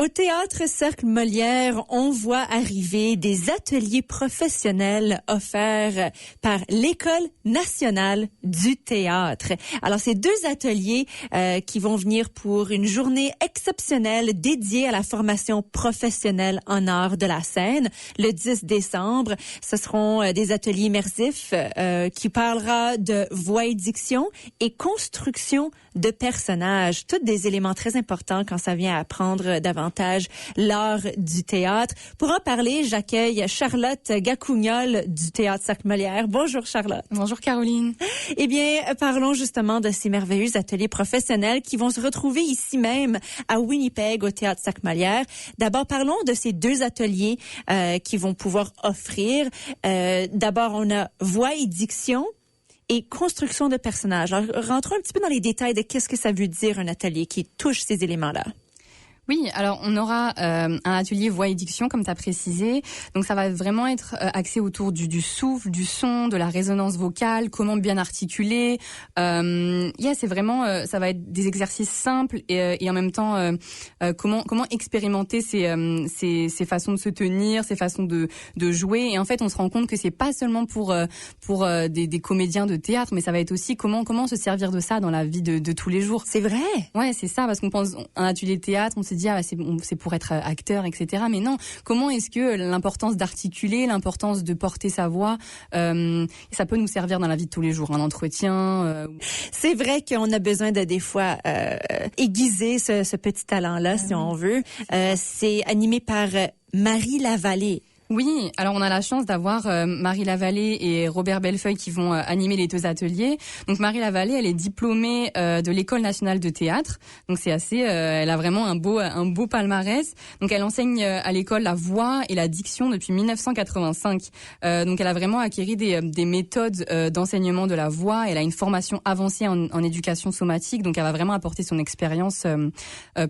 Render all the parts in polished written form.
Au Théâtre Cercle Molière, on voit arriver des ateliers professionnels offerts par l'École nationale du théâtre. Alors, c'est 2 ateliers qui vont venir pour une journée exceptionnelle dédiée à la formation professionnelle en art de la scène. Le 10 décembre, ce seront des ateliers immersifs qui parlera de voix et diction et construction de personnages. Tous des éléments très importants quand ça vient à apprendre davantage l'art du théâtre. Pour en parler, j'accueille Charlotte Gacougnol du Théâtre Cercle Molière. Bonjour Charlotte. Bonjour Caroline. Eh bien, parlons justement de ces merveilleux ateliers professionnels qui vont se retrouver ici même à Winnipeg au Théâtre Cercle Molière. D'abord, parlons de ces 2 ateliers qui vont pouvoir offrir. D'abord, on a voix et diction et construction de personnages. Alors, rentrons un petit peu dans les détails de qu'est-ce que ça veut dire un atelier qui touche ces éléments-là. Oui, alors on aura un atelier voix et diction, comme tu as précisé. Donc ça va vraiment être axé autour du souffle, du son, de la résonance vocale, comment bien articuler. C'est vraiment, ça va être des exercices simples et en même temps comment expérimenter ces façons de se tenir, ces façons de jouer. Et en fait, on se rend compte que c'est pas seulement pour des comédiens de théâtre, mais ça va être aussi comment se servir de ça dans la vie de tous les jours. C'est vrai. Ouais, c'est ça, parce qu'on pense un atelier de théâtre, on se dit c'est pour être acteur, etc. Mais non, comment est-ce que l'importance d'articuler, l'importance de porter sa voix, ça peut nous servir dans la vie de tous les jours, un entretien. C'est vrai qu'on a besoin de des fois aiguiser ce petit talent-là, si on veut. C'est animé par Marie Lavallée. Oui, alors on a la chance d'avoir Marie Lavallée et Robert Bellefeuille qui vont animer les 2 ateliers. Donc Marie Lavallée, elle est diplômée de l'École nationale de théâtre. Donc c'est assez, elle a vraiment un beau palmarès. Donc elle enseigne à l'école la voix et la diction depuis 1985. Donc elle a vraiment acquis des méthodes d'enseignement de la voix. Elle a une formation avancée en éducation somatique. Donc elle va vraiment apporter son expérience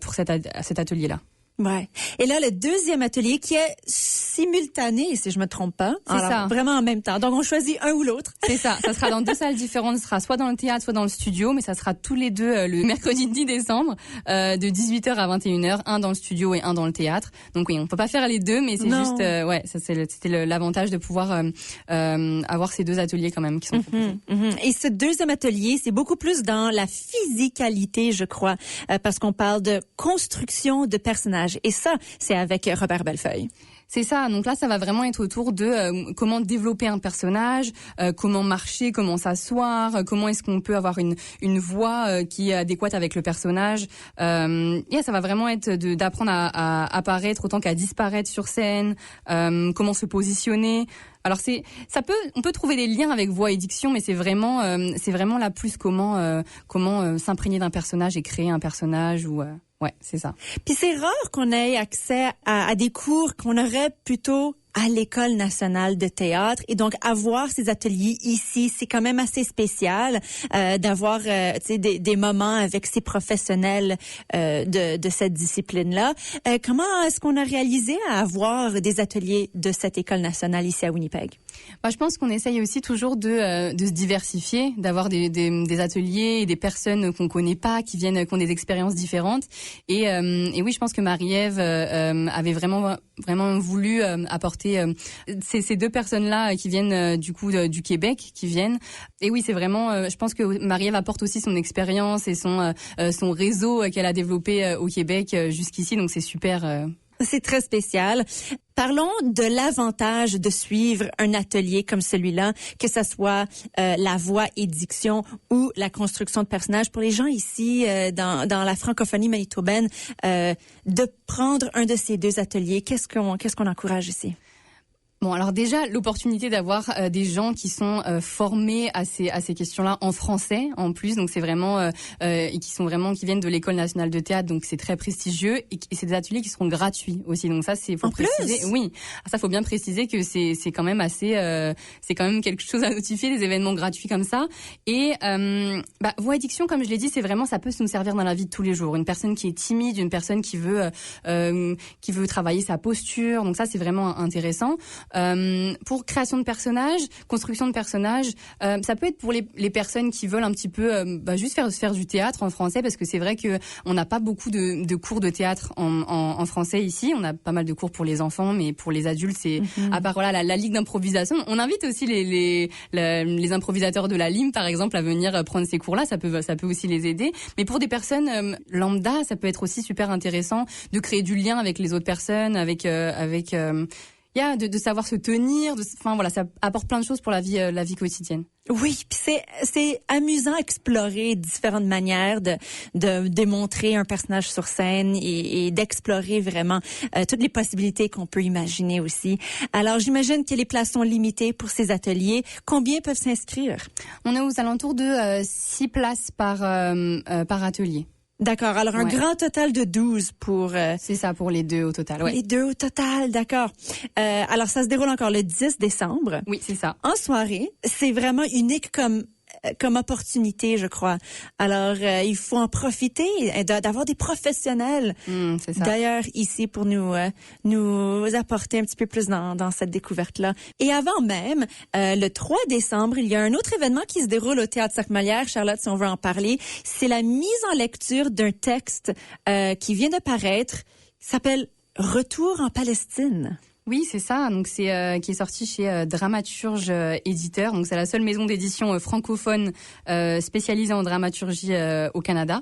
pour cet atelier-là. Ouais. Et là, le 2e atelier qui est simultané, si je me trompe pas. C'est ça. Vraiment en même temps. Donc, on choisit un ou l'autre. C'est ça. Ça sera dans 2 salles différentes. Ça sera soit dans le théâtre, soit dans le studio, mais ça sera tous les 2 le mercredi 10 décembre, de 18h à 21h, un dans le studio et un dans le théâtre. Donc oui, on peut pas faire les 2, mais c'est juste, c'était l'avantage de pouvoir avoir ces 2 ateliers quand même qui sont proposés. Et ce 2e atelier, c'est beaucoup plus dans la physicalité, je crois, parce qu'on parle de construction de personnages. Et ça, c'est avec Robert Bellefeuille. C'est ça. Donc là, ça va vraiment être autour de comment développer un personnage, comment marcher, comment s'asseoir, comment est-ce qu'on peut avoir une voix qui est adéquate avec le personnage. Ça va vraiment être d'apprendre à apparaître autant qu'à disparaître sur scène, comment se positionner. Alors on peut trouver des liens avec voix et diction, mais c'est vraiment là plus comment s'imprégner d'un personnage et créer un personnage ou. Ouais, c'est ça. Puis c'est rare qu'on ait accès à des cours qu'on aurait plutôt à l'École nationale de théâtre. Et donc, avoir ces ateliers ici, c'est quand même assez spécial d'avoir des moments avec ces professionnels de cette discipline-là. Comment est-ce qu'on a réalisé à avoir des ateliers de cette École nationale ici à Winnipeg? Je pense qu'on essaye aussi toujours de se diversifier, d'avoir des ateliers et des personnes qu'on connaît pas, qui ont des expériences différentes. Et oui, je pense que Marie-Ève avait vraiment voulu apporter ces 2 personnes-là qui viennent du Québec, qui viennent. Et oui, c'est vraiment, je pense que Marie-Ève apporte aussi son expérience et son réseau qu'elle a développé au Québec jusqu'ici. Donc c'est super. C'est très spécial. Parlons de l'avantage de suivre un atelier comme celui-là, que ce soit la voix et diction ou la construction de personnages. Pour les gens ici, dans la francophonie manitobaine, de prendre un de ces 2 ateliers, qu'est-ce qu'on encourage ici? Bon, alors déjà, l'opportunité d'avoir des gens qui sont formés à ces questions-là en français, en plus. Donc c'est vraiment et qui viennent de l'École nationale de théâtre, donc c'est très prestigieux et c'est des ateliers qui seront gratuits aussi. Donc ça, faut préciser. Oui, ça faut bien préciser que c'est quand même assez, c'est quand même quelque chose à notifier, des événements gratuits comme ça. Et voix et diction, comme je l'ai dit, c'est vraiment, ça peut nous servir dans la vie de tous les jours. Une personne qui est timide, une personne qui veut travailler sa posture. Donc ça, c'est vraiment intéressant. Pour création de personnages, construction de personnages, ça peut être pour les personnes qui veulent un petit peu juste faire du théâtre en français, parce que c'est vrai que on n'a pas beaucoup de cours de théâtre en français ici. On a pas mal de cours pour les enfants, mais pour les adultes, c'est à part voilà la ligue d'improvisation. On invite aussi les improvisateurs de la LIM, par exemple, à venir prendre ces cours-là. Ça peut aussi les aider. Mais pour des personnes lambda, ça peut être aussi super intéressant de créer du lien avec les autres personnes, avec de savoir se tenir. Enfin voilà, ça apporte plein de choses pour la vie quotidienne. Oui, puis c'est amusant à explorer différentes manières de démontrer un personnage sur scène et d'explorer vraiment toutes les possibilités qu'on peut imaginer aussi. Alors, j'imagine que les places sont limitées pour ces ateliers. Combien peuvent s'inscrire? On est aux alentours de 6 places par atelier. D'accord. Alors, un grand total de 12 pour... C'est ça, pour les 2 au total, ouais. Les 2 au total, d'accord. Alors, ça se déroule encore le 10 décembre. Oui, c'est ça. En soirée. C'est vraiment unique comme opportunité, je crois. Alors, il faut en profiter d'avoir des professionnels. C'est ça. D'ailleurs, ici, pour nous apporter un petit peu plus dans cette découverte-là. Et avant même, le 3 décembre, il y a un autre événement qui se déroule au Théâtre Sac-Molière. Charlotte, si on veut en parler, c'est la mise en lecture d'un texte qui vient de paraître, qui s'appelle « Retour en Palestine ». Oui, c'est ça. Donc c'est qui est sorti chez Dramaturge Éditeur. Donc c'est la seule maison d'édition francophone spécialisée en dramaturgie au Canada.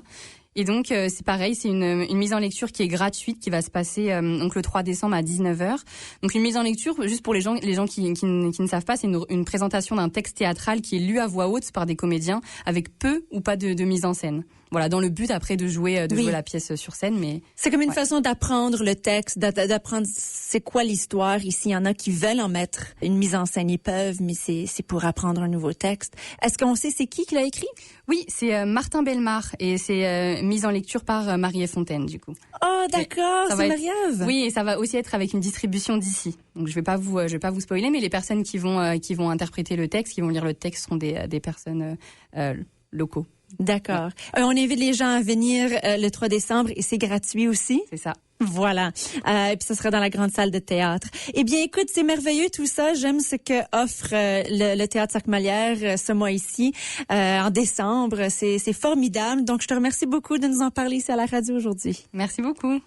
Et donc c'est pareil, c'est une mise en lecture qui est gratuite, qui va se passer donc le 3 décembre à 19h. Donc une mise en lecture, juste pour les gens qui ne savent pas, c'est une présentation d'un texte théâtral qui est lu à voix haute par des comédiens avec peu ou pas de mise en scène. Voilà, dans le but après de jouer la pièce sur scène, mais c'est comme une façon d'apprendre le texte, d'apprendre c'est quoi l'histoire. Ici, il y en a qui veulent en mettre une mise en scène, ils peuvent, mais c'est pour apprendre un nouveau texte. Est-ce qu'on sait c'est qui l'a écrit? Oui, c'est Martin Bellemare et c'est mise en lecture par Marie-Ève Fontaine du coup. Oh d'accord, c'est Marie-Ève. Oui, et ça va aussi être avec une distribution d'ici. Donc je vais pas vous spoiler, mais les personnes qui vont interpréter le texte, qui vont lire le texte seront des personnes locaux. D'accord. On invite les gens à venir le 3 décembre et c'est gratuit aussi. C'est ça. Voilà. Et puis ce sera dans la grande salle de théâtre. Eh bien, écoute, c'est merveilleux tout ça. J'aime ce que offre le Théâtre Sac-Molière ce mois-ci, en décembre. C'est formidable. Donc, je te remercie beaucoup de nous en parler ici à la radio aujourd'hui. Merci beaucoup.